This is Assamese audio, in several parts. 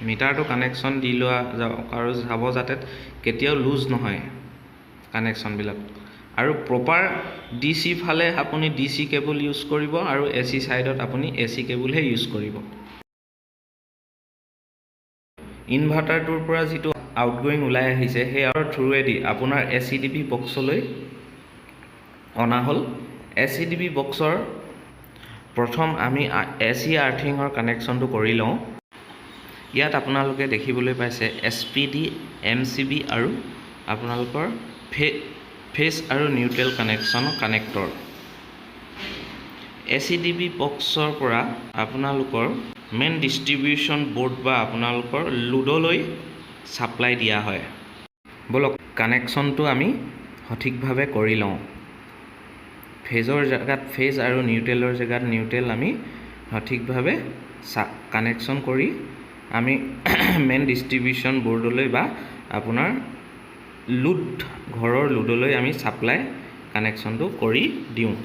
মিটাৰটো কানেকশ্যন দি লোৱা যাওক আৰু চাব যাতে কেতিয়াও লুজ নহয় কানেকশ্যনবিলাক। আৰু প্ৰপাৰ DC ফালে আপুনি DC কেবল ইউজ কৰিব আৰু AC সাইডত আপুনি AC কেবলহে ইউজ কৰিব। ইনভাৰ্টাৰটোৰ পৰা যিটো আউটগোয়িং ওলাই আহিছে সেই থ্ৰুৱেদি আপোনাৰ ACDB বক্সলৈ অনা হ'ল। ACDB বক্সৰ প্ৰথম আমি AC আৰ্থিঙৰ কানেকশ্যনটো কৰি লওঁ। ইয়াত আপোনালোকে দেখিবলৈ পাইছে SPD, MCB আৰু আপোনালোকৰ ফেজ আৰু নিউট্ৰেল কানেক্টৰ। ACDB বক্সৰ পৰা আপোনালোকৰ মেইন ডিষ্ট্ৰিবিউশ্যন বৰ্ড বা আপোনালোকৰ লোডলৈ ছাপ্লাই দিয়া হয়। বলক কানেকশ্যনটো আমি সঠিকভাৱে কৰি লওঁ। ফেজৰ জেগাত ফেজ আৰু নিউট্ৰেলৰ জেগাত নিউট্ৰেল আমি সঠিকভাৱে কানেকশ্যন কৰি আমি মেইন ডিষ্ট্ৰিবিউশ্যন বৰ্ডলৈ বা আপোনাৰ ঘৰৰ লোডলৈ আমি ছাপ্লাই কানেকশ্যনটো কৰি দিওঁ।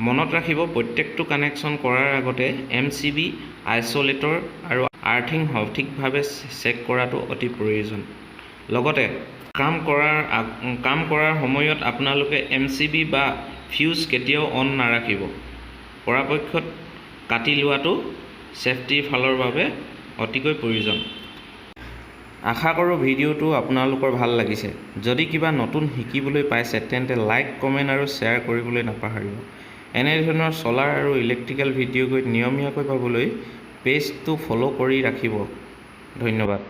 মনত ৰাখিব প্ৰত্যেকটো কানেকশ্যন কৰাৰ আগতে MCB, আইচলেটৰ আৰু আৰ্থিং সঠিকভাৱে চেক কৰাটো অতি প্ৰয়োজন। লগতে কাম কৰাৰ সময়ত আপোনালোকে MCB বা ফিউজ কেতিয়াও অন নাৰাখিব। পৰাপক্ষত কাটি লোৱাটো ছেফটিৰ ফালৰ বাবে অতিকৈ প্ৰয়োজন। আশা কৰোঁ ভিডিঅ'টো আপোনালোকৰ ভাল লাগিছে। যদি কিবা নতুন শিকিবলৈ পাইছে তেন্তে লাইক, কমেণ্ট আৰু শ্বেয়াৰ কৰিবলৈ নাপাহৰিব। এনেধৰণৰ ছলাৰ আৰু ইলেক্ট্ৰিকেল ভিডিঅ' নিয়মীয়াকৈ পাবলৈ পেজটো ফ'ল' কৰি ৰাখিব। ধন্যবাদ।